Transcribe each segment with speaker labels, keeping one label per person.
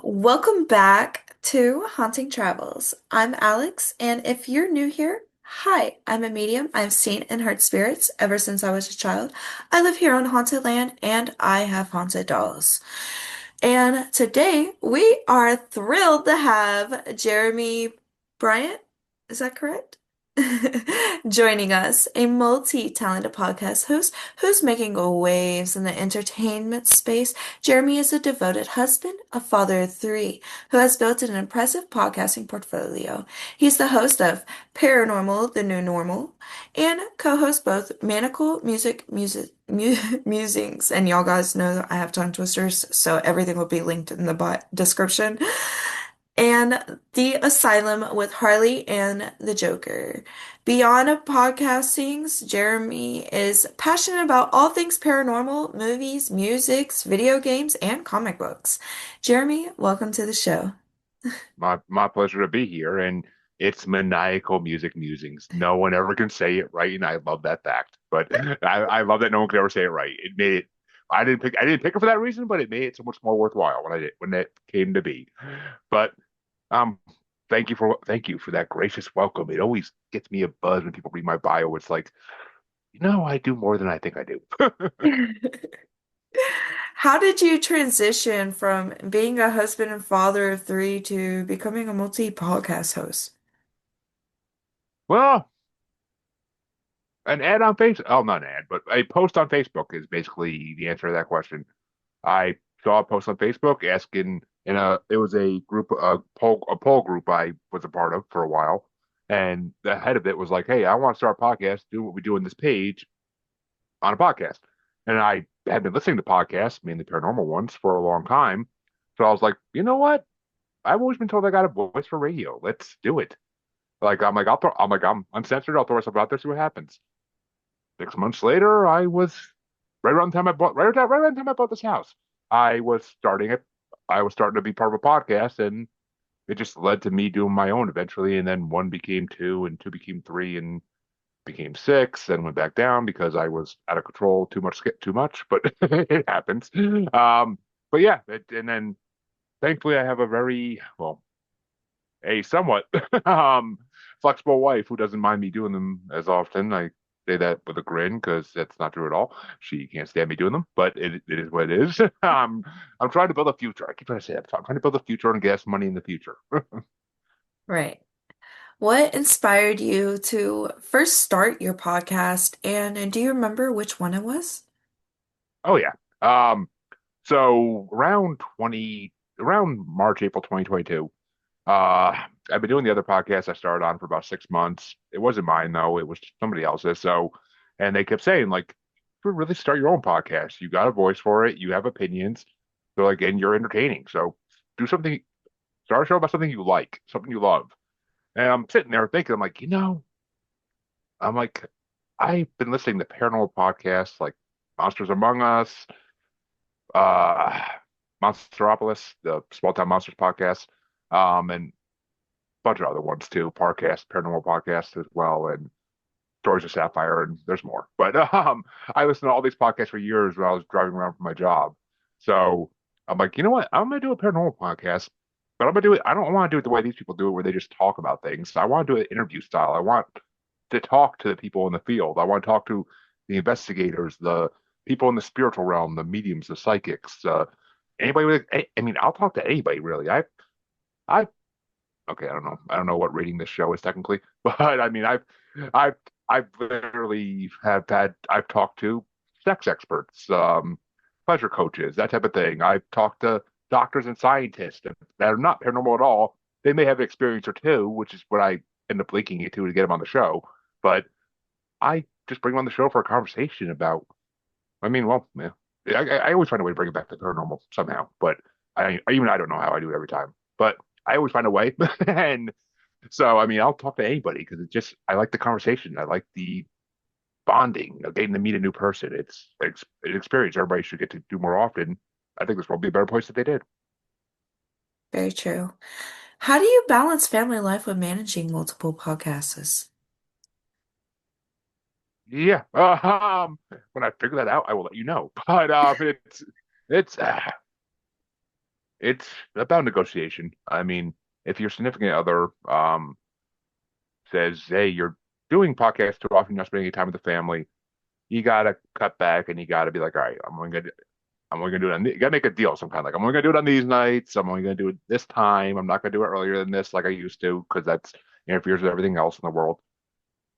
Speaker 1: Welcome back to Haunting Travels. I'm Alex, and if you're new here, hi, I'm a medium. I've seen and heard spirits ever since I was a child. I live here on Haunted Land, and I have haunted dolls. And today we are thrilled to have Jeremy Bryant. Is that correct? Joining us, a multi-talented podcast host who's making waves in the entertainment space. Jeremy is a devoted husband, a father of three, who has built an impressive podcasting portfolio. He's the host of Paranormal, The New Normal, and co-hosts both Manical Musings. And y'all guys know that I have tongue twisters, so everything will be linked in the description. And The Asylum with Harley and the Joker. Beyond podcastings, Jeremy is passionate about all things paranormal, movies, musics, video games, and comic books. Jeremy, welcome to the show.
Speaker 2: My pleasure to be here, and it's maniacal music musings. No one ever can say it right, and I love that fact. But I love that no one can ever say it right. It made it. I didn't pick it for that reason, but it made it so much more worthwhile when that came to be. But um, thank you for that gracious welcome. It always gets me a buzz when people read my bio. It's like, I do more than I think I do.
Speaker 1: How did you transition from being a husband and father of three to becoming a multi-podcast host?
Speaker 2: Well, an ad on Facebook. Oh, not an ad, but a post on Facebook is basically the answer to that question. I saw a post on Facebook asking it was a group a poll group I was a part of for a while, and the head of it was like, "Hey, I want to start a podcast, do what we do in this page on a podcast." And I had been listening to podcasts, mainly paranormal ones, for a long time. So I was like, you know what? I've always been told I got a voice for radio. Let's do it. I'm uncensored. I'll throw myself out there, see what happens. 6 months later, I was right around the time I bought this house. I was starting it. I was starting to be part of a podcast, and it just led to me doing my own eventually. And then one became two, and two became three, and became six, and went back down because I was out of control, too much. But it happens. But yeah, and then thankfully I have a very well, a somewhat flexible wife who doesn't mind me doing them as often. I say that with a grin because that's not true at all. She can't stand me doing them, but it is what it is. I'm trying to build a future. I keep trying to say that. I'm trying to build a future and get us money in the future.
Speaker 1: Right. What inspired you to first start your podcast, and do you remember which one it was?
Speaker 2: Oh yeah. Um, so around March, April 2022, I've been doing the other podcast I started on for about 6 months. It wasn't mine though, it was somebody else's. And they kept saying, like, you should really start your own podcast. You got a voice for it, you have opinions. They're like, and you're entertaining. So do something, start a show about something you like, something you love. And I'm sitting there thinking, I'm like, I'm like, I've been listening to paranormal podcasts like Monsters Among Us, uh, Monsteropolis, the Small Town Monsters podcast, and a bunch of other ones too, Parcast, Paranormal Podcast as well, and Stories of Sapphire, and there's more. But I listened to all these podcasts for years when I was driving around for my job. So I'm like, you know what? I'm gonna do a paranormal podcast, but I'm gonna do it. I don't want to do it the way these people do it, where they just talk about things. I want to do it interview style. I want to talk to the people in the field. I want to talk to the investigators, the people in the spiritual realm, the mediums, the psychics, anybody with. I mean, I'll talk to anybody really. I okay, I don't know what rating this show is technically, but I mean, I've, I've literally I've talked to sex experts, pleasure coaches, that type of thing. I've talked to doctors and scientists that are not paranormal at all. They may have an experience or two, which is what I end up linking it to get them on the show. But I just bring them on the show for a conversation about. I mean, well, yeah, I always find a way to bring it back to paranormal somehow, but I don't know how I do it every time, but I always find a way. And so, I mean, I'll talk to anybody because I like the conversation. I like the bonding of getting to meet a new person. It's an experience everybody should get to do more often. I think this will be a better place if they did.
Speaker 1: Very true. How do you balance family life with managing multiple podcasts?
Speaker 2: Yeah. When I figure that out, I will let you know. But it's it's about negotiation. I mean, if your significant other says, "Hey, you're doing podcasts too often, you're not spending any time with the family," you gotta cut back and you gotta be like, "All right, I'm only gonna do it on. You gotta make a deal of some kind. Like I'm only gonna do it on these nights. I'm only gonna do it this time. I'm not gonna do it earlier than this, like I used to, because that's interferes with everything else in the world."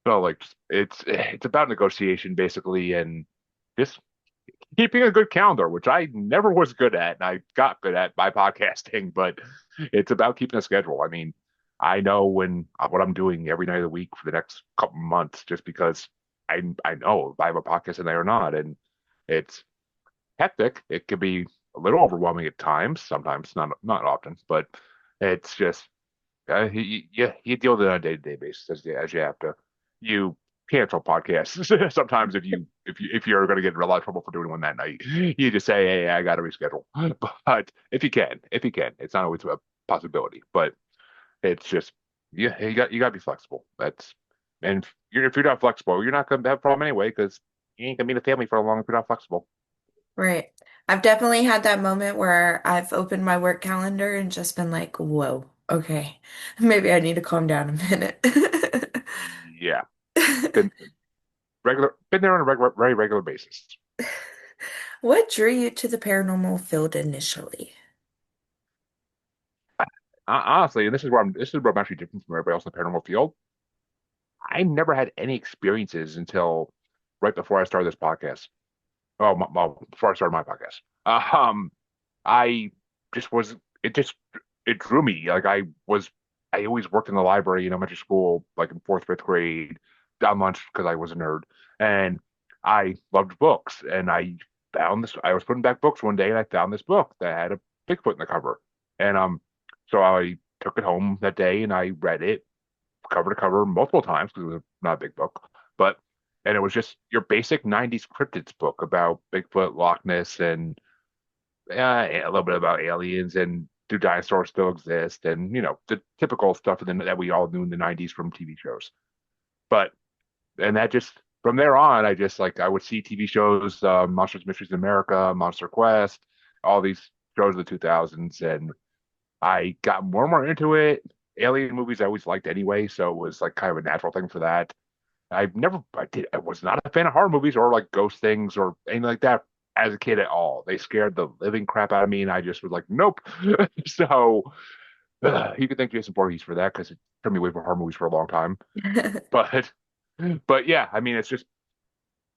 Speaker 2: So like, it's about negotiation basically, and just keeping a good calendar, which I never was good at, and I got good at by podcasting, but it's about keeping a schedule. I mean, I know when what I'm doing every night of the week for the next couple months, just because I know if I have a podcast in there or not, and it's hectic. It could be a little overwhelming at times, sometimes not often, but it's just you deal with it on a day-to-day basis as you have to. You cancel podcasts sometimes if you're going to get in a lot of trouble for doing one that night. You just say, "Hey, I got to reschedule." But if you can, it's not always a possibility. But it's just you got to be flexible. And if you're not flexible, you're not going to have a problem anyway because you ain't going to be in a family for long if you're not flexible.
Speaker 1: Right. I've definitely had that moment where I've opened my work calendar and just been like, whoa, okay, maybe I need to calm down a minute.
Speaker 2: Yeah, been been there on a very regular basis.
Speaker 1: What drew you to the paranormal field initially?
Speaker 2: Honestly, and this is where I'm actually different from everybody else in the paranormal field. I never had any experiences until right before I started this podcast. Well, before I started my podcast. I just was it drew me. I always worked in the library in elementary school, like in fourth, fifth grade, down lunch because I was a nerd, and I loved books. And I found this. I was putting back books one day, and I found this book that had a Bigfoot in the cover, and so I took it home that day and I read it cover to cover multiple times because it was not a big book, but and it was just your basic '90s cryptids book about Bigfoot, Loch Ness, and a little bit about aliens and do dinosaurs still exist, and the typical stuff that we all knew in the '90s from TV shows. But and that just from there on, I just like I would see TV shows, Monsters Mysteries in America, Monster Quest, all these shows of the 2000s, and I got more and more into it. Alien movies I always liked anyway, so it was like kind of a natural thing for that. I was not a fan of horror movies or like ghost things or anything like that as a kid at all. They scared the living crap out of me, and I just was like, nope. So you could thank Jason Voorhees for that because it turned me away from horror movies for a long time. But but yeah, I mean, it's just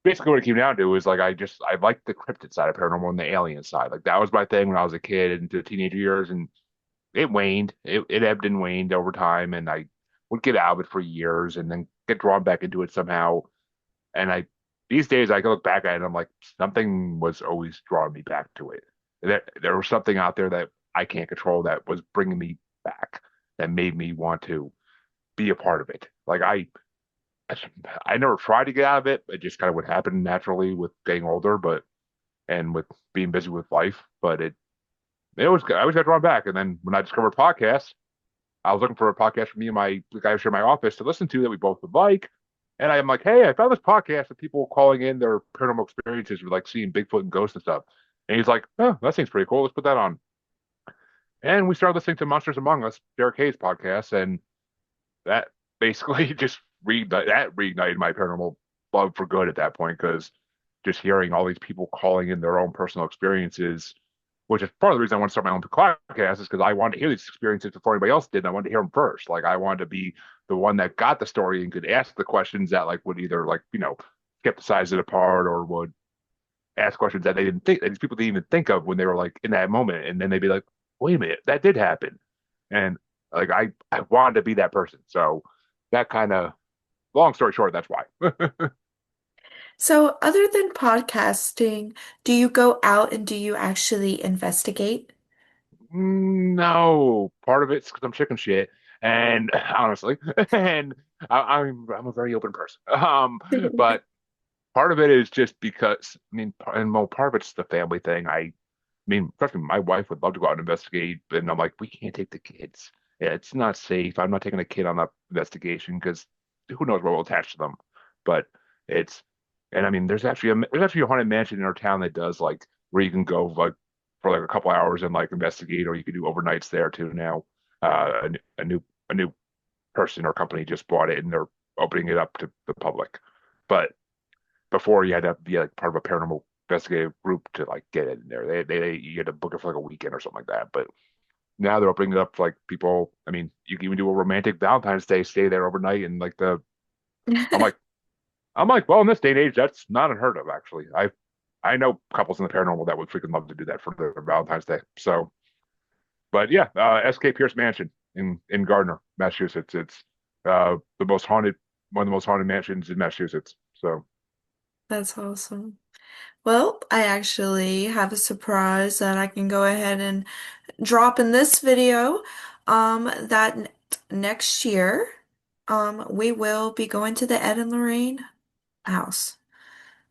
Speaker 2: basically what it came down to is like I liked the cryptid side of paranormal and the alien side. Like that was my thing when I was a kid into teenage years, and it waned. It ebbed and waned over time, and I would get out of it for years and then get drawn back into it somehow. And these days, I can look back at it and I'm like, something was always drawing me back to it. There was something out there that I can't control that was bringing me back, that made me want to be a part of it. Like I never tried to get out of it. It just kind of would happen naturally with getting older, but and with being busy with life. But I always got drawn back. And then when I discovered podcasts, I was looking for a podcast for me and the guy who shared my office to listen to that we both would like. And I'm like, hey, I found this podcast of people calling in their paranormal experiences with like seeing Bigfoot and ghosts and stuff. And he's like, oh, that seems pretty cool. Let's put that on. And we started listening to Monsters Among Us, Derek Hayes podcast, and that basically just reignited my paranormal love for good at that point because just hearing all these people calling in their own personal experiences, which is part of the reason I want to start my own podcast, is because I wanted to hear these experiences before anybody else did. And I wanted to hear them first. Like I wanted to be the one that got the story and could ask the questions that like would either like skepticize it apart or would ask questions that they didn't think that these people didn't even think of when they were like in that moment, and then they'd be like, wait a minute, that did happen, and like I wanted to be that person. So that kind of long story short, that's why.
Speaker 1: So, other than podcasting, do you go out and do you actually investigate?
Speaker 2: No, part of it's because I'm chicken shit, and honestly, and I'm a very open person. But part of it is just because I mean, and well, part of it's the family thing. I mean, trust me, my wife would love to go out and investigate, and I'm like, we can't take the kids. Yeah, it's not safe. I'm not taking a kid on that investigation because who knows what will attach to them. But it's, and I mean, there's actually a haunted mansion in our town that does like where you can go like for like a couple hours and like investigate, or you could do overnights there too now. A new person or company just bought it and they're opening it up to the public. But before you had to be like part of a paranormal investigative group to like get it in there. They you had to book it for like a weekend or something like that. But now they're opening it up for like people. I mean, you can even do a romantic Valentine's Day stay there overnight and like the I'm like well, in this day and age, that's not unheard of actually. I know couples in the paranormal that would freaking love to do that for their Valentine's Day. So, but yeah, SK Pierce Mansion in Gardner, Massachusetts. It's the most haunted, one of the most haunted mansions in Massachusetts. So,
Speaker 1: That's awesome. Well, I actually have a surprise that I can go ahead and drop in this video. That next year, we will be going to the Ed and Lorraine house.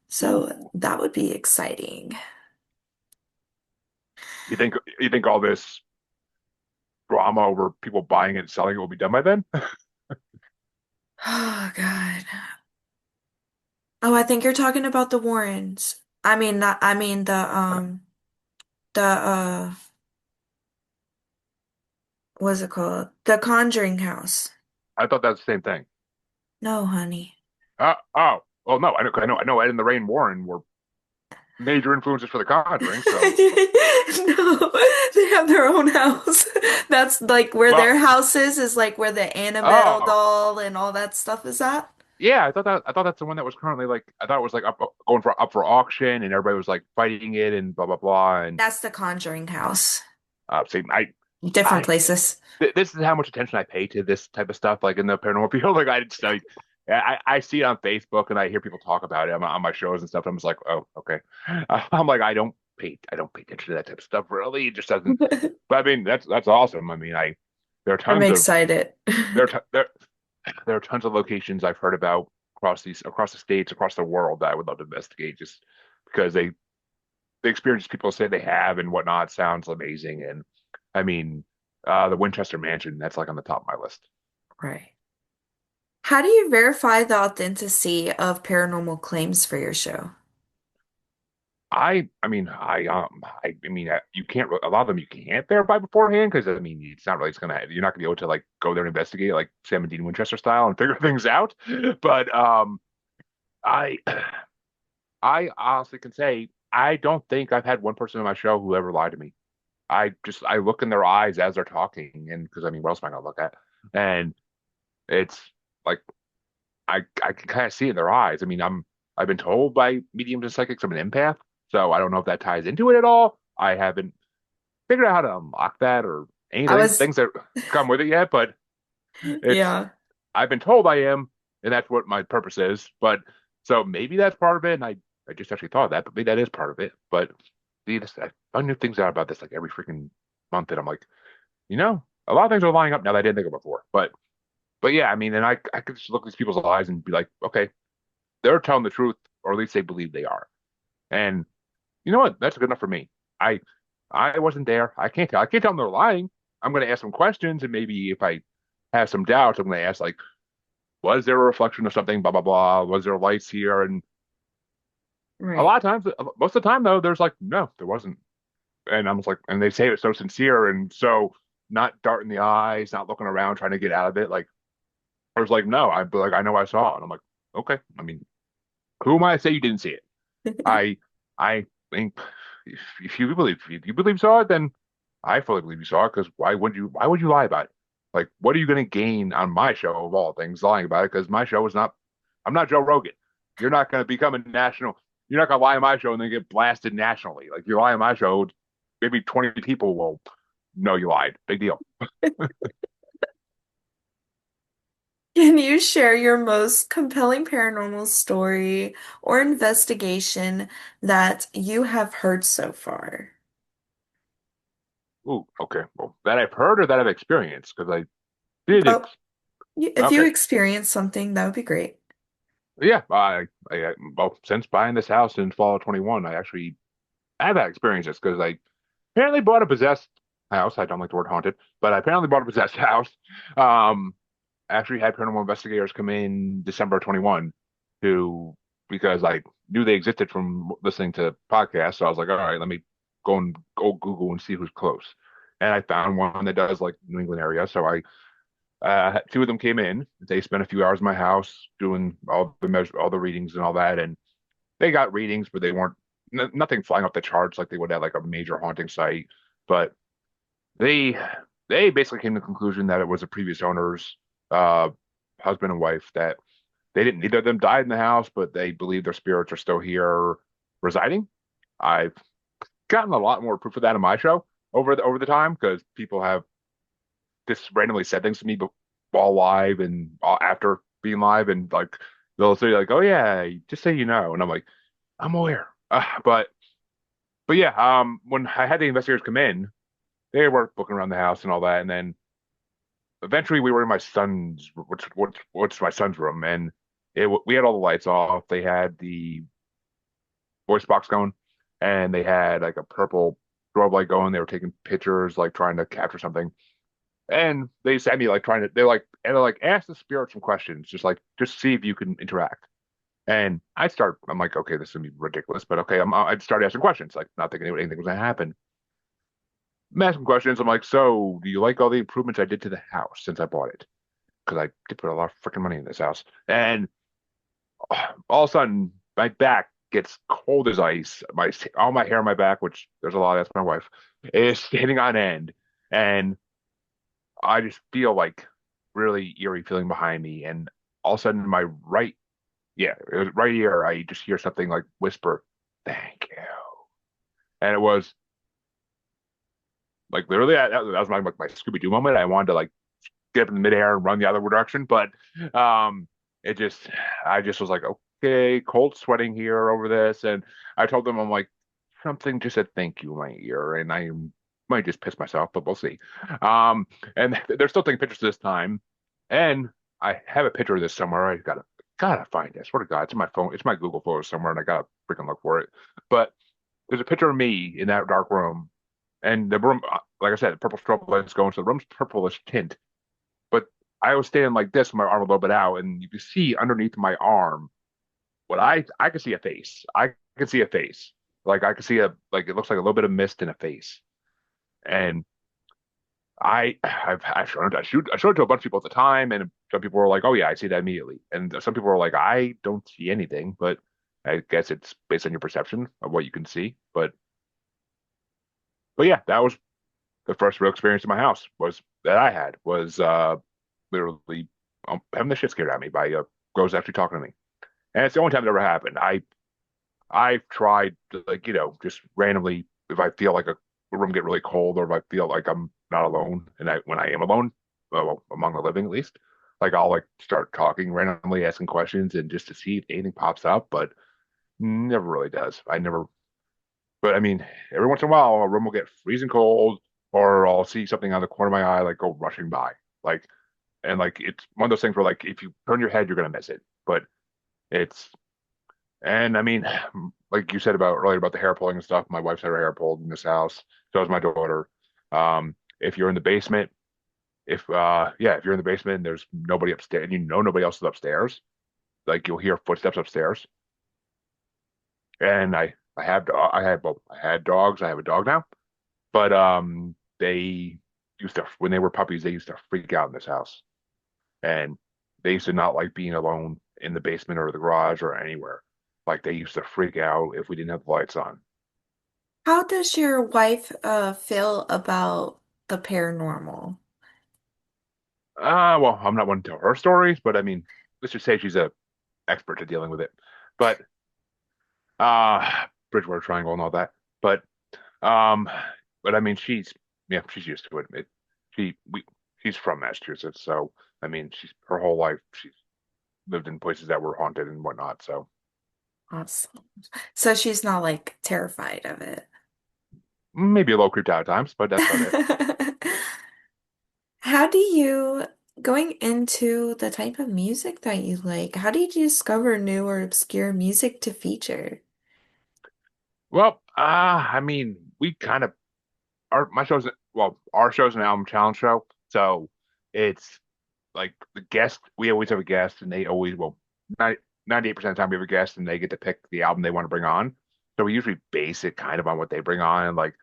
Speaker 1: So
Speaker 2: ooh,
Speaker 1: that would be exciting.
Speaker 2: you think all this drama over people buying it and selling it will be done by then?
Speaker 1: Oh God. Oh, I think you're talking about the Warrens. I mean, not, I mean the what's it called? The Conjuring house.
Speaker 2: I thought that's the same thing.
Speaker 1: No, honey.
Speaker 2: Oh, well, no, I know Ed and the Rain Warren were major influences for The Conjuring. So,
Speaker 1: No, they have their own house. That's like where
Speaker 2: well,
Speaker 1: their house is like where the Annabelle
Speaker 2: oh,
Speaker 1: doll and all that stuff is at.
Speaker 2: yeah, I thought that's the one that was currently like I thought it was like up for auction and everybody was like fighting it and blah blah blah and
Speaker 1: That's the Conjuring house.
Speaker 2: see
Speaker 1: Different
Speaker 2: I
Speaker 1: places.
Speaker 2: this is how much attention I pay to this type of stuff like in the paranormal field like I just like I see it on Facebook and I hear people talk about it on my shows and stuff. I'm just like, oh, okay. I'm like, I don't pay attention to that type of stuff really. It just doesn't. But I mean, that's awesome. I mean, there are
Speaker 1: I'm
Speaker 2: tons of
Speaker 1: excited.
Speaker 2: there are there are tons of locations I've heard about across the states, across the world that I would love to investigate just because the experiences people say they have and whatnot sounds amazing. And I mean, the Winchester Mansion, that's like on the top of my list.
Speaker 1: Right. How do you verify the authenticity of paranormal claims for your show?
Speaker 2: I mean, you can't a lot of them you can't verify beforehand because I mean, it's not really it's gonna you're not gonna be able to like go there and investigate like Sam and Dean Winchester style and figure things out. But I I honestly can say I don't think I've had one person on my show who ever lied to me. I look in their eyes as they're talking, and because I mean, what else am I gonna look at? And it's like I can kind of see it in their eyes. I mean, I've been told by mediums and psychics I'm an empath, so I don't know if that ties into it at all. I haven't figured out how to unlock that or
Speaker 1: I
Speaker 2: anything,
Speaker 1: was,
Speaker 2: things that come with it yet, but it's
Speaker 1: yeah,
Speaker 2: I've been told I am, and that's what my purpose is. But so maybe that's part of it, and I just actually thought of that, but maybe that is part of it. But see, I find new things out about this like every freaking month, and I'm like, a lot of things are lining up now that I didn't think of before. But yeah, I mean, and I could just look at these people's eyes and be like, okay, they're telling the truth, or at least they believe they are. And you know what? That's good enough for me. I I wasn't there. I can't tell. I can't tell them they're lying. I'm going to ask some questions, and maybe if I have some doubts, I'm going to ask like, was there a reflection of something? Blah blah blah. Was there lights here? And a
Speaker 1: right.
Speaker 2: lot of times, most of the time though, there's like, no, there wasn't. And I'm just like, and they say it so sincere and so not darting the eyes, not looking around trying to get out of it. Like I was like, no, I know I saw it. And I'm like, okay. I mean, who am I to say you didn't see it? I I think if you believe you saw it, then I fully believe you saw it because why would you lie about it? Like, what are you going to gain on my show of all things lying about it? Because my show is not, I'm not Joe Rogan. You're not going to become a national. You're not going to lie on my show and then get blasted nationally. Like you lie on my show, maybe 20 people will know you lied. Big deal.
Speaker 1: Can you share your most compelling paranormal story or investigation that you have heard so far?
Speaker 2: Ooh, okay. Well, that I've heard or that I've experienced because I did.
Speaker 1: Oh, if you
Speaker 2: Okay.
Speaker 1: experience something, that would be great.
Speaker 2: Yeah. Well, since buying this house in fall of 21, I have had experiences because I apparently bought a possessed house. I don't like the word haunted, but I apparently bought a possessed house. Um, actually had paranormal investigators come in December 21 to because I knew they existed from listening to podcasts. So I was like, all right, let me go Google and see who's close. And I found one that does like New England area. So I two of them came in. They spent a few hours in my house doing all the readings and all that, and they got readings, but they weren't nothing flying off the charts like they would at like a major haunting site. But they they basically came to the conclusion that it was a previous owner's uh, husband and wife that they didn't neither of them died in the house, but they believe their spirits are still here residing. I've gotten a lot more proof of that in my show over the time because people have just randomly said things to me while live and after being live, and like they'll say like, "Oh yeah, just so you know," and I'm like, "I'm aware," but yeah, when I had the investigators come in, they were looking around the house and all that, and then eventually we were in my son's, what's my son's room, and we had all the lights off. They had the voice box going, and they had like a purple strobe light going. They were taking pictures, like trying to capture something. And they sent me like trying to they're like ask the spirit some questions, just see if you can interact. And I'm like, okay, this is gonna be ridiculous, but okay, I'd start asking questions, like not thinking anything was gonna happen. I'm asking questions. I'm like, so do you like all the improvements I did to the house since I bought it? Because I did put a lot of freaking money in this house. And all of a sudden, my back gets cold as ice. All my hair on my back, which there's a lot, that's my wife, is standing on end. And I just feel like really eerie feeling behind me, and all of a sudden, my right, yeah, it was right ear. I just hear something like whisper, "Thank you," and it was like literally that was my Scooby Doo moment. I wanted to like get up in the midair and run the other direction, but um, it just, I just was like, okay, cold sweating here over this, and I told them I'm like something just said thank you in my ear, and I might just piss myself, but we'll see. Um, and they're still taking pictures this time, and I have a picture of this somewhere. I gotta find it. I swear to God, it's in my phone. It's my Google Photos somewhere, and I gotta freaking look for it. But there's a picture of me in that dark room, and the room, like I said, the purple strobe lights going, so the room's purplish tint. But I was standing like this with my arm a little bit out, and you can see underneath my arm what I could see a face. I could see a face. Like I could see a like it looks like a little bit of mist in a face. And I showed it to a bunch of people at the time, and some people were like, "Oh yeah, I see that immediately," and some people were like, "I don't see anything," but I guess it's based on your perception of what you can see. But yeah, that was the first real experience in my house was that I had was literally having the shit scared out of me by ghosts actually talking to me, and it's the only time it ever happened. I've tried to, like, just randomly, if I feel like a room get really cold, or if I feel like I'm not alone, and when I am alone, well, among the living at least, like I'll like start talking randomly, asking questions, and just to see if anything pops up, but never really does. I never, but I mean, every once in a while, a room will get freezing cold, or I'll see something on the corner of my eye, like go rushing by, like, and like it's one of those things where like if you turn your head, you're gonna miss it, but it's and I mean, like you said about earlier about the hair pulling and stuff, my wife's had her hair pulled in this house. So is my daughter. If you're in the basement, if you're in the basement and there's nobody upstairs and you know nobody else is upstairs, like you'll hear footsteps upstairs. And I had dogs. I have a dog now, but they used to when they were puppies, they used to freak out in this house, and they used to not like being alone in the basement or the garage or anywhere. Like they used to freak out if we didn't have the lights on.
Speaker 1: How does your wife feel about the paranormal?
Speaker 2: Well, I'm not one to tell her stories, but I mean, let's just say she's a expert at dealing with it. But Bridgewater Triangle and all that. But um, but I mean, she's used to it. She we she's from Massachusetts, so I mean, she's her whole life she's lived in places that were haunted and whatnot. So
Speaker 1: Awesome. So she's not like terrified of it.
Speaker 2: maybe a little creeped out at times, but that's about it.
Speaker 1: How do you, going into the type of music that you like, how did you discover new or obscure music to feature?
Speaker 2: Well, I mean, we kind of our show's an album challenge show, so it's like the guest. We always have a guest, and they always 98% of the time we have a guest, and they get to pick the album they want to bring on. So we usually base it kind of on what they bring on. Like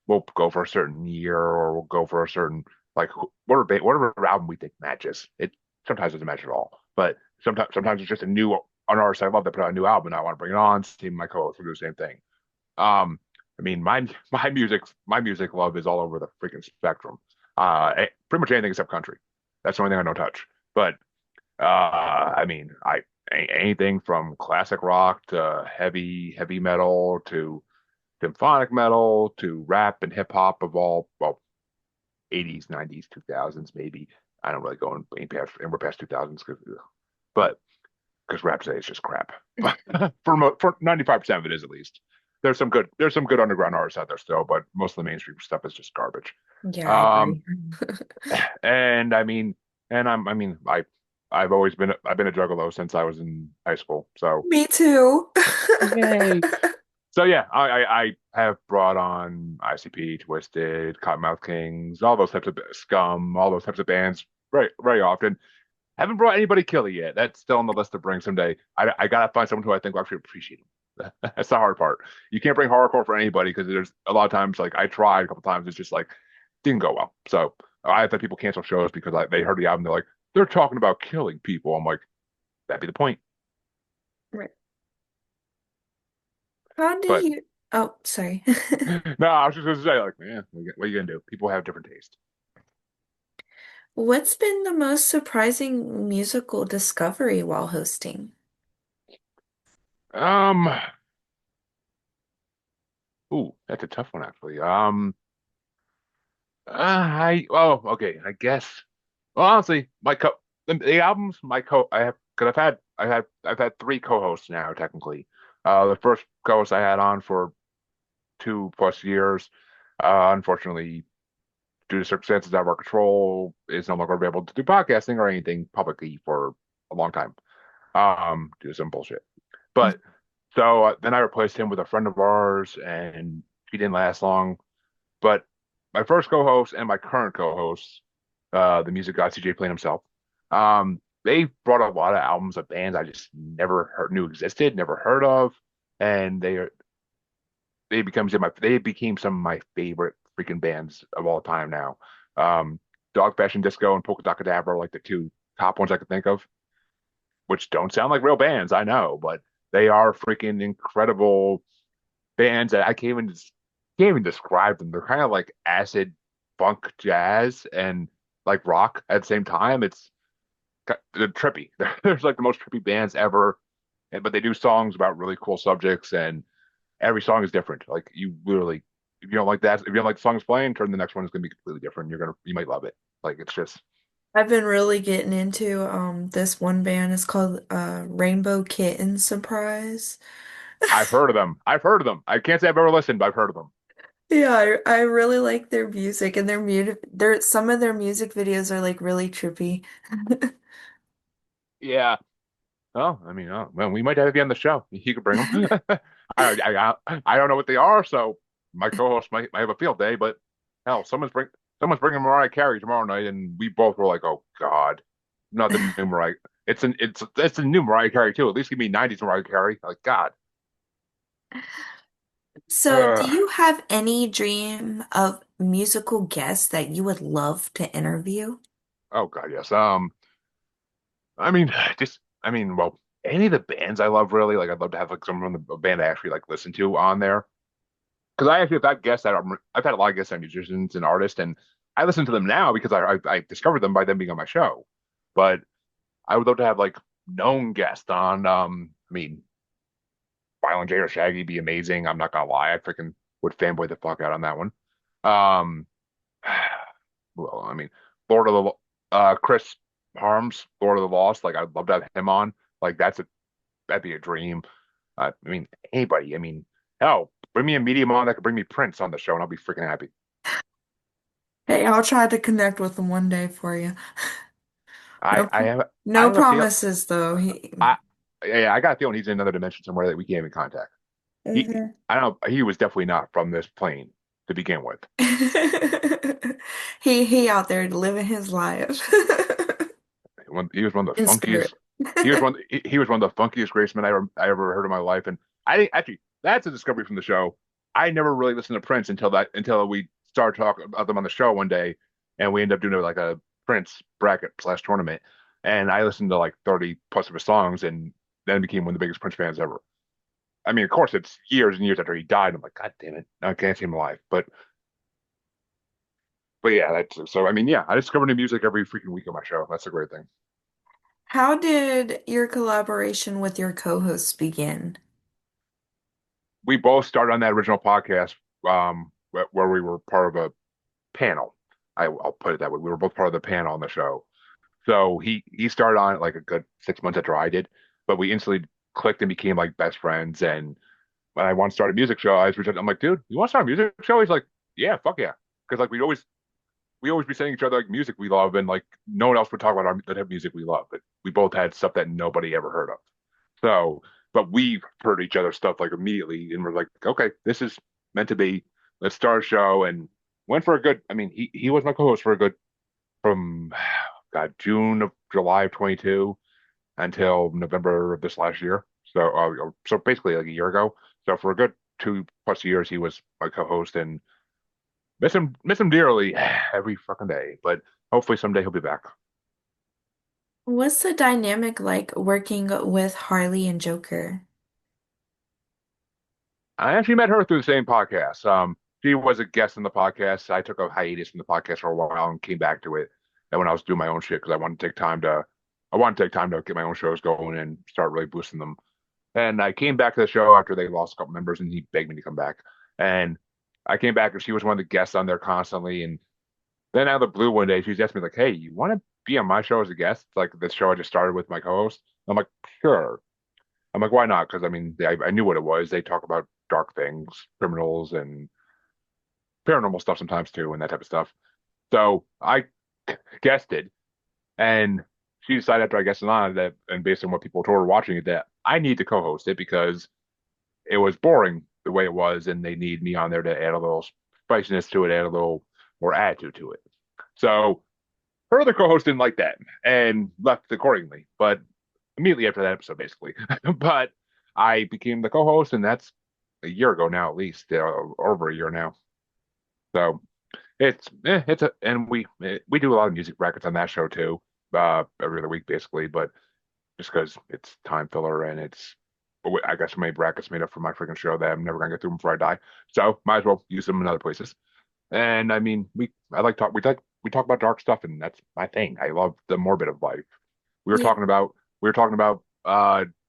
Speaker 2: we'll go for a certain year, or we'll go for a certain like whatever album we think matches. It sometimes doesn't match at all, but sometimes it's just a new an artist I love that put out a new album and I want to bring it on. Same my co-host will do the same thing. I mean my music love is all over the freaking spectrum. Pretty much anything except country. That's the only thing I don't touch. But I mean anything from classic rock to heavy metal to symphonic metal to rap and hip hop of all, well, 80s, 90s, 2000s, maybe. I don't really go in past, and we're past 2000s, but because rap today is just crap. But for 95% of it is at least. There's some good underground artists out there still, but most of the mainstream stuff is just garbage.
Speaker 1: Yeah, I
Speaker 2: Um,
Speaker 1: agree.
Speaker 2: and I mean, I mean, I've been a juggalo since I was in high school, so
Speaker 1: Me too.
Speaker 2: yay. So yeah, I have brought on ICP, Twisted, Cottonmouth Kings, all those types of Scum, all those types of bands very often. Haven't brought anybody killer yet. That's still on the list to bring someday. I gotta find someone who I think will actually appreciate them. That's the hard part. You can't bring horrorcore for anybody because there's a lot of times like I tried a couple times, it's just like didn't go well. So I've had people cancel shows because they heard the album, they're like they're talking about killing people. I'm like that'd be the point.
Speaker 1: Right. How do
Speaker 2: But
Speaker 1: you? Oh, sorry.
Speaker 2: no, I was just gonna say like, man, what are you gonna do? People have different taste.
Speaker 1: What's been the most surprising musical discovery while hosting?
Speaker 2: Um, ooh, that's a tough one actually. Okay, I guess. Well, honestly, the albums, I have, because I've had three co-hosts now technically. The first co-host I had on for 2+ years, unfortunately, due to circumstances out of our control, is no longer able to do podcasting or anything publicly for a long time. Due to some bullshit. But so then I replaced him with a friend of ours, and he didn't last long. But my first co-host and my current co-host, the music guy CJ playing himself, they brought a lot of albums of bands I just never knew existed, never heard of, and they became some of my favorite freaking bands of all time now. Dog Fashion Disco and Polka Dot Cadabra are like the two top ones I could think of, which don't sound like real bands, I know, but they are freaking incredible bands that I can't even describe them. They're kind of like acid funk jazz and like rock at the same time. They're trippy. There's like the most trippy bands ever, but they do songs about really cool subjects, and every song is different. Like you literally, if you don't like that, if you don't like the songs playing, turn the next one is gonna be completely different. You might love it. Like it's just,
Speaker 1: I've been really getting into this one band. It's called Rainbow Kitten Surprise.
Speaker 2: I've heard of them. I've heard of them. I can't say I've ever listened, but I've heard of them.
Speaker 1: Yeah, I really like their music and some of their music videos are like really trippy.
Speaker 2: Yeah. Oh, I mean, well, we might have you on the show. You could bring them. I don't know what they are, so my co-host might have a field day. But hell, someone's bringing Mariah Carey tomorrow night, and we both were like, "Oh God, not the new Mariah." It's the new Mariah Carey too. At least give me '90s Mariah Carey. Like God.
Speaker 1: So, do
Speaker 2: Uh,
Speaker 1: you have any dream of musical guests that you would love to interview?
Speaker 2: oh God, yes. I mean, well, any of the bands I love really. Like, I'd love to have like someone from the band I actually like listen to on there. Because I actually have had guests I've had a lot of guests on musicians and artists, and I listen to them now because I discovered them by them being on my show. But I would love to have like known guests on. I mean, Violent J or Shaggy be amazing. I'm not gonna lie, I freaking would fanboy the fuck out on that one. Um, well, I mean, Lord of Chris Harms, Lord of the Lost. Like, I'd love to have him on. Like, that'd be a dream. I mean, anybody. I mean, hell, bring me a medium on that could bring me Prince on the show, and I'll be freaking happy.
Speaker 1: Hey, I'll try to connect with them one day for you.
Speaker 2: I
Speaker 1: No,
Speaker 2: I have I
Speaker 1: no
Speaker 2: have a feel
Speaker 1: promises though.
Speaker 2: I yeah, I got a feeling he's in another dimension somewhere that we can't even contact.
Speaker 1: Mhm.
Speaker 2: I don't know, he was definitely not from this plane to begin with.
Speaker 1: He out there living his life
Speaker 2: He was one of the
Speaker 1: in spirit.
Speaker 2: funkiest he was one of the funkiest Gracemen I ever heard in my life. And I think actually that's a discovery from the show. I never really listened to Prince until we started talking about them on the show one day, and we ended up doing like a Prince bracket slash tournament, and I listened to like 30 plus of his songs, and then became one of the biggest Prince fans ever. I mean, of course, it's years and years after he died. I'm like, God damn it, I can't see him alive. But yeah, that's so. I mean, yeah, I discover new music every freaking week on my show. That's a great thing.
Speaker 1: How did your collaboration with your co-hosts begin?
Speaker 2: We both started on that original podcast, where we were part of a panel. I'll put it that way. We were both part of the panel on the show. So he started on it like a good 6 months after I did, but we instantly clicked and became like best friends. And when I wanted to start a music show, I'm like, dude, you want to start a music show? He's like, yeah, fuck yeah, because like we always be sending each other like music we love, and like no one else would talk about our the type of music we love, but we both had stuff that nobody ever heard of. So, but we heard each other's stuff like immediately, and we're like, okay, this is meant to be. Let's start a show, and went for a good. I mean, he was my co-host for a good from God June of July of 22 until November of this last year. So basically like a year ago. So for a good 2 plus years, he was my co-host, and miss him dearly every fucking day. But hopefully someday he'll be back.
Speaker 1: What's the dynamic like working with Harley and Joker?
Speaker 2: I actually met her through the same podcast. She was a guest on the podcast. I took a hiatus from the podcast for a while and came back to it. And when I was doing my own shit, because I wanted to take time to get my own shows going and start really boosting them. And I came back to the show after they lost a couple members, and he begged me to come back. And I came back, and she was one of the guests on there constantly. And then out of the blue one day, she's asked me like, "Hey, you want to be on my show as a guest? Like this show I just started with my co-host." I'm like, "Sure." I'm like, "Why not?" Because I mean, I knew what it was. They talk about dark things, criminals, and paranormal stuff sometimes too, and that type of stuff. So I guessed it, and she decided after I guessed it on that, and based on what people told her watching it, that I need to co-host it because it was boring the way it was, and they need me on there to add a little spiciness to it, add a little more attitude to it. So her other co-host didn't like that and left accordingly. But immediately after that episode, basically. But I became the co-host, and that's a year ago now, at least, over a year now. So it's a and we do a lot of music brackets on that show too, every other week basically. But just because it's time filler and I got so many brackets made up for my freaking show that I'm never gonna get through them before I die. So might as well use them in other places. And I mean, we talk about dark stuff, and that's my thing. I love the morbid of life. We were
Speaker 1: Yeah,
Speaker 2: talking about we were talking about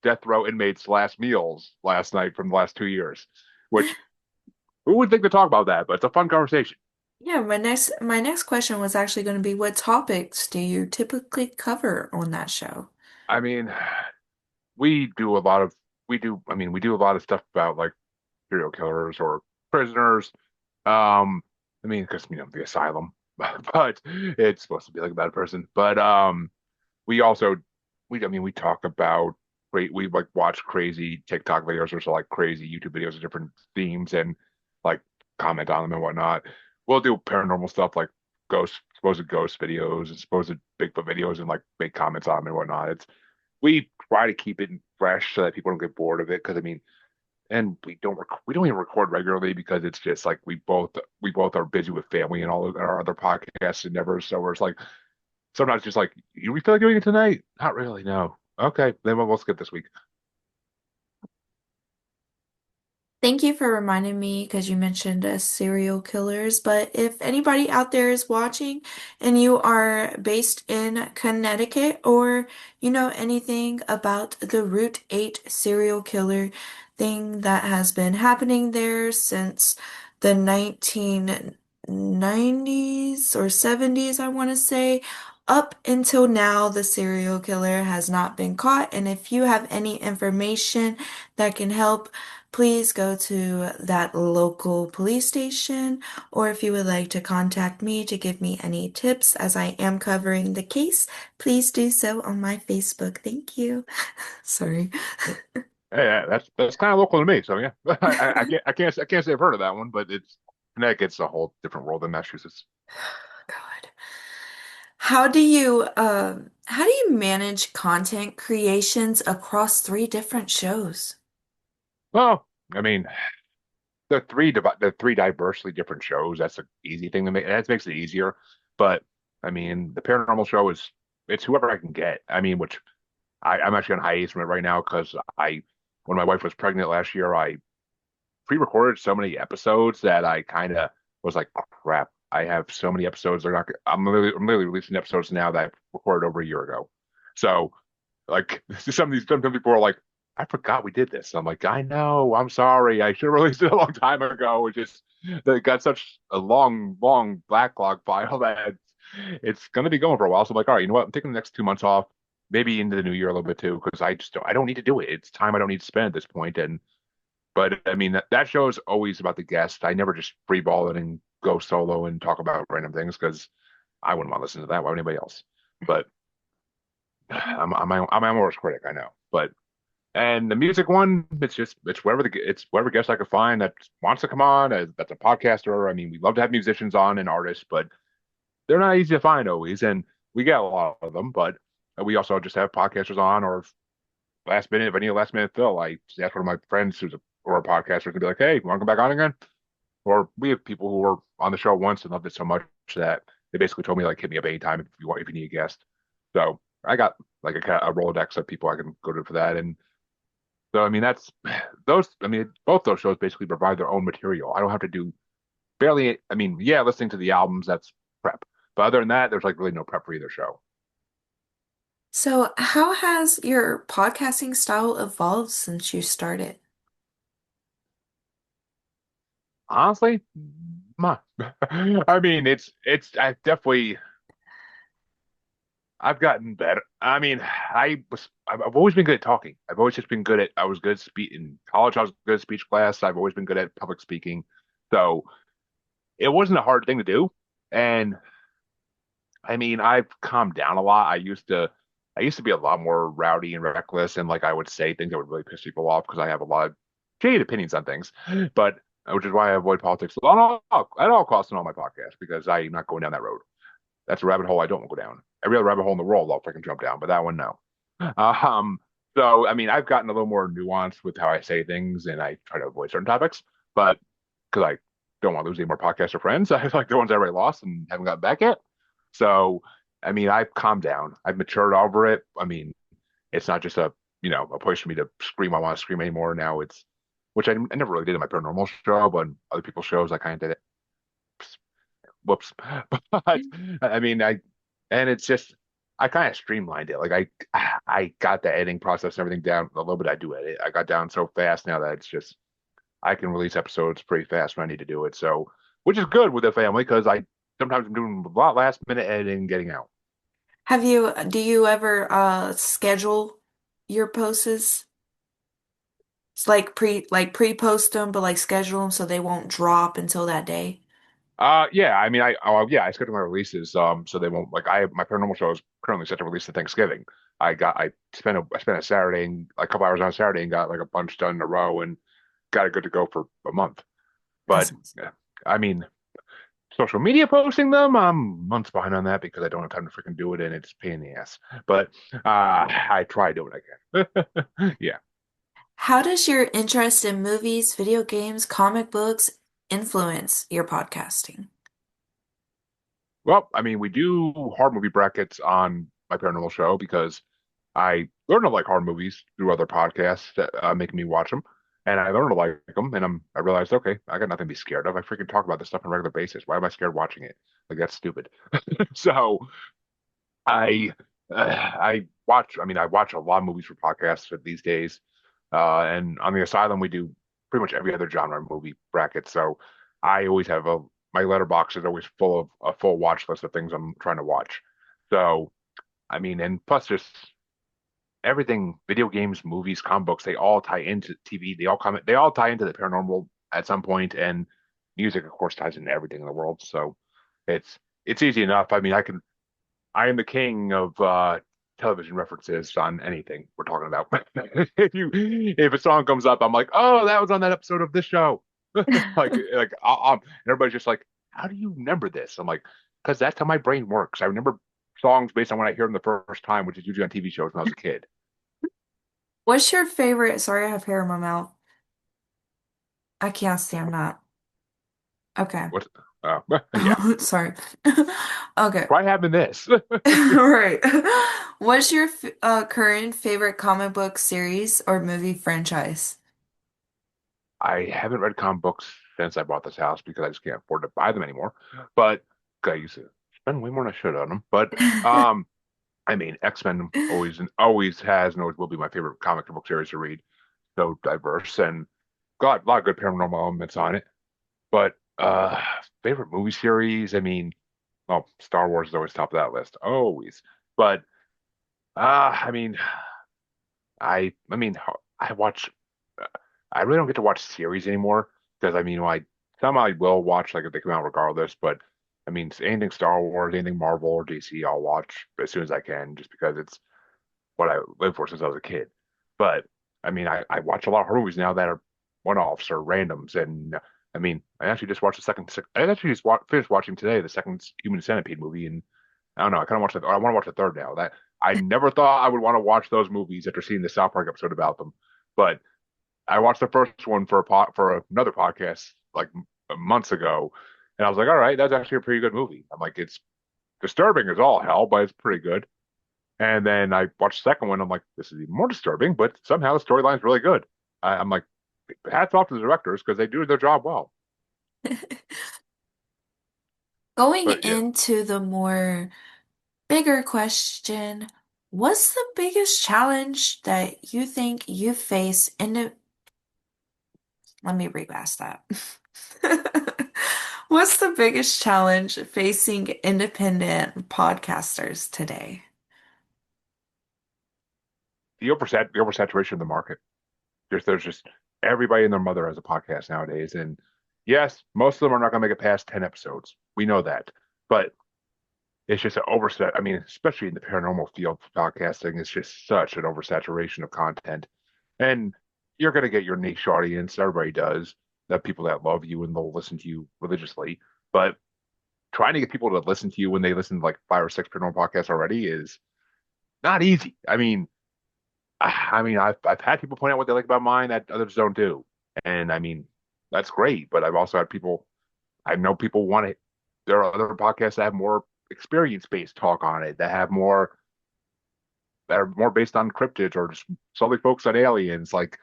Speaker 2: death row inmates' last meals last night from the last 2 years, which who would think to talk about that? But it's a fun conversation.
Speaker 1: yeah, my next question was actually going to be what topics do you typically cover on that show?
Speaker 2: I mean, we do a lot of we do a lot of stuff about like serial killers or prisoners. I mean, because the asylum, but it's supposed to be like a bad person. But we also we talk about great. We like watch crazy TikTok videos or so like crazy YouTube videos of different themes and like comment on them and whatnot. We'll do paranormal stuff like supposed ghost videos and supposed Bigfoot videos and like make comments on them and whatnot. We try to keep it fresh so that people don't get bored of it because I mean and we don't even record regularly because it's just like we both are busy with family and all of our other podcast endeavors. So we're just like sometimes just like you we feel like doing it tonight? Not really, no. Okay, then we'll skip this week.
Speaker 1: Thank you for reminding me because you mentioned serial killers. But if anybody out there is watching and you are based in Connecticut or you know anything about the Route 8 serial killer thing that has been happening there since the 1990s or 70s, I want to say, up until now, the serial killer has not been caught. And if you have any information that can help, please go to that local police station, or if you would like to contact me to give me any tips as I am covering the case, please do so on my Facebook. Thank you. Sorry.
Speaker 2: Yeah, that's kind of local to me. So yeah, I can't say I've heard of that one, but it's Connecticut's a whole different world than Massachusetts.
Speaker 1: God. How do you manage content creations across three different shows?
Speaker 2: I mean, the three diversely different shows. That's an easy thing to make. That makes it easier. But I mean, the paranormal show is it's whoever I can get. I mean, which I'm actually on hiatus from it right now because when my wife was pregnant last year, I pre-recorded so many episodes that I kind of was like, crap. I have so many episodes. They're not. I'm literally releasing episodes now that I recorded over a year ago. So like some people are like, I forgot we did this. I'm like, I know, I'm sorry. I should have released it a long time ago. It's just they got such a long backlog file that it's gonna be going for a while. So I'm like, all right, you know what? I'm taking the next 2 months off, maybe into the new year a little bit too, because I don't need to do it. It's time I don't need to spend at this point. And but I mean that show is always about the guest. I never just freeball it and go solo and talk about random things because I wouldn't want to listen to that. Why would anybody else? But I'm my worst critic, I know. But and the music one, it's wherever guest I could find that wants to come on, that's a podcaster. I mean, we love to have musicians on and artists, but they're not easy to find always, and we get a lot of them. But we also just have podcasters on, or last minute, if I need a last minute fill, I just ask one of my friends or a podcaster to be like, "Hey, want to come back on again?" Or we have people who were on the show once and loved it so much that they basically told me like, "Hit me up anytime if you need a guest." So I got like a Rolodex of people I can go to for that, and so I mean that's those. I mean both those shows basically provide their own material. I don't have to do barely. I mean, yeah, listening to the albums that's prep, but other than that, there's like really no prep for either show.
Speaker 1: So, how has your podcasting style evolved since you started?
Speaker 2: Honestly, my, I mean I definitely I've gotten better. I mean, I've always been good at talking. I've always just been good at I was good at speak in college. I was good at speech class. I've always been good at public speaking. So it wasn't a hard thing to do. And I mean, I've calmed down a lot. I used to be a lot more rowdy and reckless, and like I would say things that would really piss people off because I have a lot of jaded opinions on things. But which is why I avoid politics at all costs in all my podcasts because I'm not going down that road. That's a rabbit hole I don't want to go down. Every other rabbit hole in the world I'll freaking jump down, but that one no. Um, so I mean, I've gotten a little more nuanced with how I say things, and I try to avoid certain topics, but because I don't want to lose any more podcaster friends, I like the ones I already lost and haven't got back yet. So I mean, I've calmed down. I've matured over it. I mean, it's not just a push for me to scream. I want to scream anymore. Now it's which I never really did in my paranormal show, but on other people's shows I kind of did it. Whoops. But I mean, and it's just I kind of streamlined it. Like I got the editing process and everything down a little bit. I do edit. I got down so fast now that it's just I can release episodes pretty fast when I need to do it. So, which is good with the family because I sometimes I'm doing a lot last minute editing and getting out.
Speaker 1: Do you ever schedule your posts? It's like pre-post them, but like schedule them so they won't drop until that day.
Speaker 2: Yeah, I mean, I schedule my releases, so they won't like my paranormal show is currently set to release to Thanksgiving. I spent a Saturday and like, a couple hours on Saturday and got like a bunch done in a row and got it good to go for a month. But
Speaker 1: That's
Speaker 2: yeah, I mean, social media posting them, I'm months behind on that because I don't have time to freaking do it and it's a pain in the ass. But I try doing what I can. Yeah.
Speaker 1: How does your interest in movies, video games, comic books influence your podcasting?
Speaker 2: Well, I mean, we do horror movie brackets on my paranormal show because I learned to like horror movies through other podcasts that make me watch them, and I learned to like them. And I realized, okay, I got nothing to be scared of. I freaking talk about this stuff on a regular basis. Why am I scared watching it? Like that's stupid. So I I watch. I mean, I watch a lot of movies for podcasts these days. And on the Asylum, we do pretty much every other genre movie bracket. So I always have my letterbox is always full of a full watch list of things I'm trying to watch. So I mean, and plus just everything, video games, movies, comic books, they all tie into TV. They all tie into the paranormal at some point, and music, of course, ties into everything in the world. So it's it's easy enough. I mean, I am the king of television references on anything we're talking about. If a song comes up, I'm like, oh, that was on that episode of this show. And everybody's just like, how do you remember this? I'm like, because that's how my brain works. I remember songs based on when I hear them the first time, which is usually on TV shows when I was a kid.
Speaker 1: What's your favorite? Sorry, I have hair in my mouth. I can't stand that. Okay.
Speaker 2: What? Yeah.
Speaker 1: Sorry. Okay.
Speaker 2: Try having this.
Speaker 1: Right. What's your current favorite comic book series or movie franchise?
Speaker 2: I haven't read comic books since I bought this house because I just can't afford to buy them anymore. But I used to spend way more than I should on them. But um, I mean, X-Men always has and always will be my favorite comic book series to read. So diverse and got a lot of good paranormal elements on it. But favorite movie series, I mean, well, Star Wars is always top of that list, always. But I mean, I mean, I watch. I really don't get to watch series anymore because I mean, like some I will watch like if they come out regardless. But I mean, anything Star Wars, anything Marvel or DC, I'll watch as soon as I can, just because it's what I lived for since I was a kid. But I mean, I watch a lot of horror movies now that are one-offs or randoms, and I mean, I actually just watched the second. I actually just finished watching today the second Human Centipede movie, and I don't know. I kind of watched it. I want to watch the third now. That I never thought I would want to watch those movies after seeing the South Park episode about them, but I watched the first one for for another podcast like months ago, and I was like, all right, that's actually a pretty good movie. I'm like, it's disturbing as all hell, but it's pretty good. And then I watched the second one. I'm like, this is even more disturbing, but somehow the storyline's really good. I'm like, hats off to the directors because they do their job well.
Speaker 1: Going
Speaker 2: But yeah,
Speaker 1: into the more bigger question, what's the biggest challenge that you think you face in the, let me re-ask that. What's the biggest challenge facing independent podcasters today?
Speaker 2: the oversaturation of the market. There's just everybody and their mother has a podcast nowadays, and yes, most of them are not going to make it past 10 episodes. We know that, but it's just an overset. I mean, especially in the paranormal field of podcasting, it's just such an oversaturation of content. And you're going to get your niche audience. Everybody does. The people that love you and they'll listen to you religiously. But trying to get people to listen to you when they listen to like five or six paranormal podcasts already is not easy. I mean, I've had people point out what they like about mine that others don't do, and I mean, that's great. But I've also had people. I know people want it. There are other podcasts that have more experience-based talk on it, that are more based on cryptids or just solely focused on aliens. Like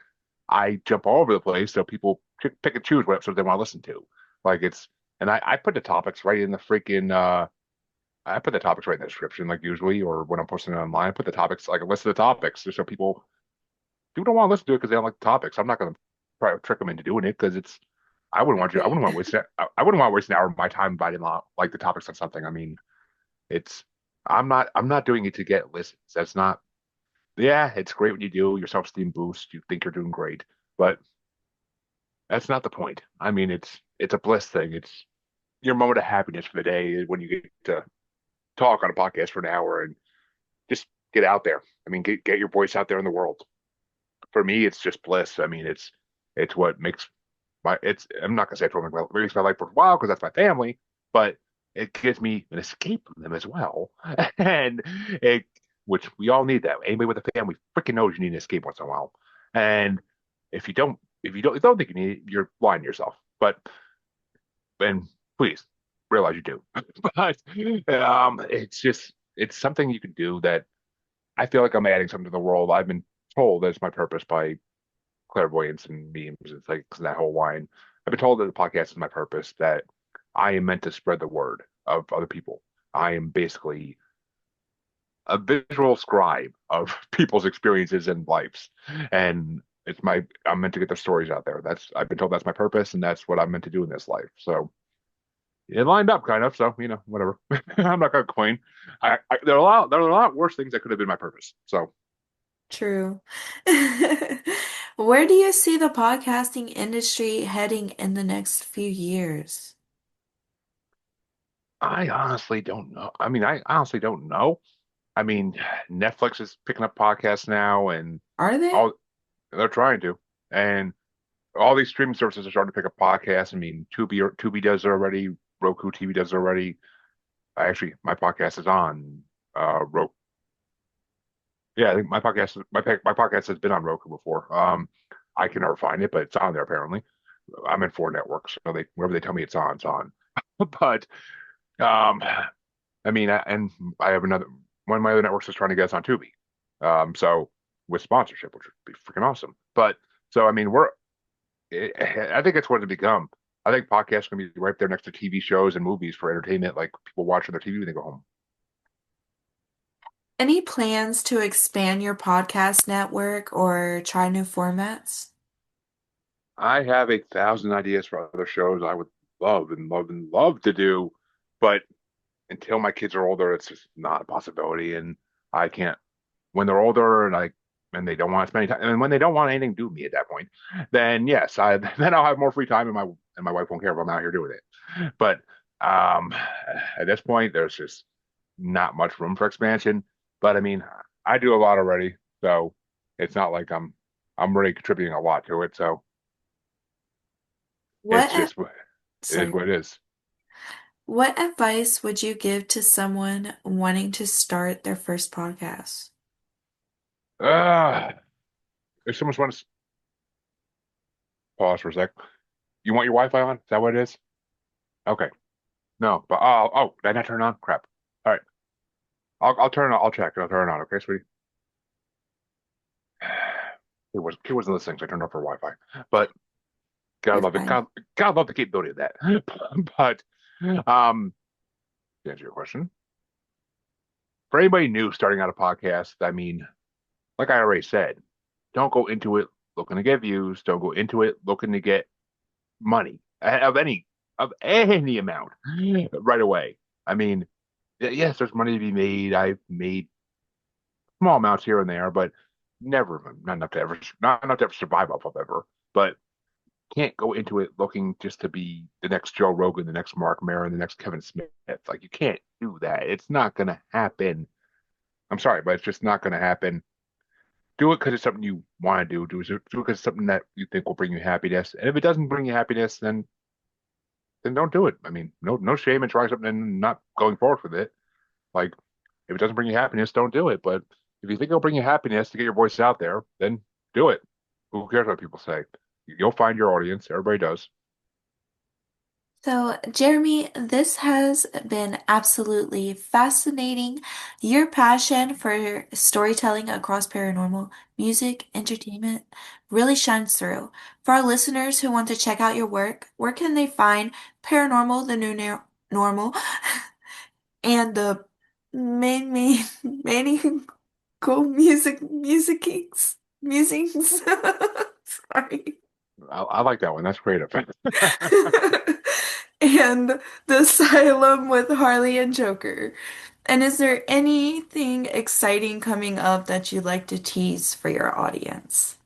Speaker 2: I jump all over the place, so people pick and choose what episodes they want to listen to. Like it's, and I put the topics right in the freaking. I put the topics right in the description, like usually, or when I'm posting it online. I put the topics, like a list of the topics, just so people don't want to listen to it because they don't like the topics. I'm not going to try to trick them into doing it because it's. I wouldn't want to waste. I wouldn't want to waste an hour of my time if I didn't like the topics on something. I mean, it's. I'm not doing it to get listens. That's not. Yeah, it's great when you do your self-esteem boost. You think you're doing great, but that's not the point. I mean, it's a bliss thing. It's your moment of happiness for the day when you get to talk on a podcast for an hour and just get out there. I mean, get your voice out there in the world. For me, it's just bliss. I mean, it's what makes my it's. I'm not gonna say it's what makes my life worthwhile because that's my family, but it gives me an escape from them as well, and it which we all need that. Anybody with a family freaking knows you need an escape once in a while, and if you don't think you need it, you're lying to yourself. But and please realize you do. But it's something you can do that I feel like I'm adding something to the world. I've been told that's my purpose by clairvoyance and memes and psychics and that whole line. I've been told that the podcast is my purpose, that I am meant to spread the word of other people. I am basically a visual scribe of people's experiences and lives. And I'm meant to get their stories out there. I've been told that's my purpose and that's what I'm meant to do in this life. So it lined up kind of. So, whatever. I'm not gonna complain. There are a lot worse things that could have been my purpose. So
Speaker 1: True. Where do you see the podcasting industry heading in the next few years?
Speaker 2: I honestly don't know. I mean, I honestly don't know. I mean, Netflix is picking up podcasts now, and
Speaker 1: Are they?
Speaker 2: all they're trying to, and all these streaming services are starting to pick up podcasts. I mean, Tubi does it already. Roku TV does it already. My podcast is on Roku. Yeah, I think my podcast has been on Roku before. I can never find it, but it's on there apparently. I'm in four networks, so they wherever they tell me it's on, it's on. But um, I mean, and I have another one of my other networks is trying to get us on Tubi. So with sponsorship, which would be freaking awesome. But so I mean, I think it's what it's become. I think podcasts are gonna be right there next to TV shows and movies for entertainment, like people watch on their TV when they go home.
Speaker 1: Any plans to expand your podcast network or try new formats?
Speaker 2: I have 1,000 ideas for other shows I would love and love and love to do, but until my kids are older, it's just not a possibility. And I can't when they're older and they don't want to spend any time, and when they don't want anything to do with me at that point, then yes, I then I'll have more free time, and my wife won't care if I'm out here doing it. But um, at this point, there's just not much room for expansion. But I mean, I do a lot already, so it's not like I'm really contributing a lot to it. So it's
Speaker 1: What,
Speaker 2: just it is
Speaker 1: sorry,
Speaker 2: what it is.
Speaker 1: what advice would you give to someone wanting to start their first podcast?
Speaker 2: Uh, if someone wants to pause for a sec, you want your Wi-Fi on? Is that what it is? Okay. No, but did I not turn it on? Crap. All right. I'll turn it on. I'll check. I'll turn it on. Okay, sweetie. Kid wasn't listening, so I turned off her Wi-Fi. But gotta
Speaker 1: You're
Speaker 2: love it.
Speaker 1: fine.
Speaker 2: Gotta love the capability of that. But um, to answer your question, for anybody new starting out a podcast, I mean, like I already said, don't go into it looking to get views. Don't go into it looking to get money of any amount right away. I mean, yes, there's money to be made. I've made small amounts here and there, but never not enough to ever survive off of ever. But can't go into it looking just to be the next Joe Rogan, the next Mark Maron, the next Kevin Smith. Like you can't do that. It's not gonna happen. I'm sorry, but it's just not gonna happen. Do it because it's something you want to do. Do it because it's something that you think will bring you happiness. And if it doesn't bring you happiness, then don't do it. I mean, no shame in trying something and not going forward with it. Like if it doesn't bring you happiness, don't do it. But if you think it'll bring you happiness to get your voice out there, then do it. Who cares what people say? You'll find your audience. Everybody does.
Speaker 1: So, Jeremy, this has been absolutely fascinating. Your passion for storytelling across paranormal, music, entertainment really shines through. For our listeners who want to check out your work, where can they find Paranormal, the New Normal, and the many cool musings? Sorry.
Speaker 2: I like that one. That's creative.
Speaker 1: And the Asylum with Harley and Joker. And is there anything exciting coming up that you'd like to tease for your audience?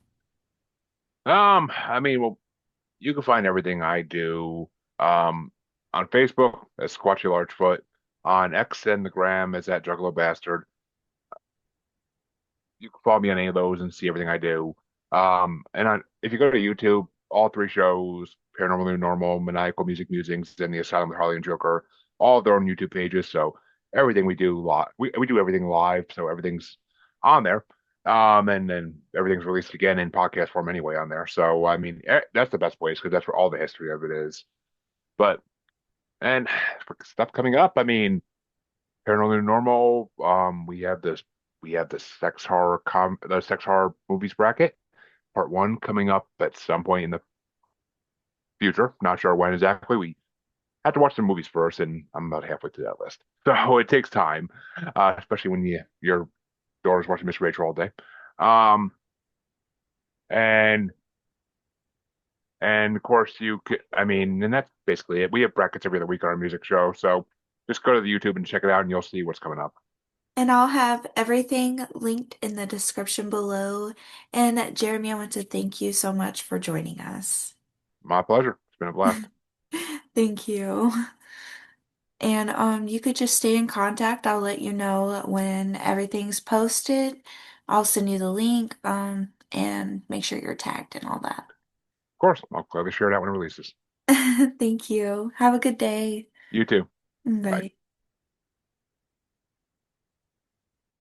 Speaker 2: I mean, well, you can find everything I do on Facebook as Squatchy Largefoot, on X and the Gram as that Juggalo Bastard. You can follow me on any of those and see everything I do. And if you go to YouTube, all three shows, Paranormal New Normal, Maniacal Music Musings, and The Asylum with Harley and Joker, all have their own YouTube pages. So everything we do live, we do everything live, so everything's on there. And then everything's released again in podcast form anyway on there. So I mean, that's the best place because that's where all the history of it is. But and for stuff coming up, I mean, Paranormal Normal. We have the sex horror movies bracket, part one coming up at some point in the future. Not sure when exactly. We have to watch the movies first, and I'm about halfway through that list, so it takes time, especially when your daughter's watching Miss Rachel all day. Um, and and of course I mean, and that's basically it. We have brackets every other week on our music show, so just go to the YouTube and check it out, and you'll see what's coming up.
Speaker 1: And I'll have everything linked in the description below. And Jeremy, I want to thank you so much for joining us.
Speaker 2: My pleasure. It's been a blast.
Speaker 1: Thank you. And you could just stay in contact. I'll let you know when everything's posted. I'll send you the link, and make sure you're tagged and all that.
Speaker 2: Of course, I'll gladly share it out when it releases.
Speaker 1: Thank you. Have a good day.
Speaker 2: You too. Bye.
Speaker 1: Bye.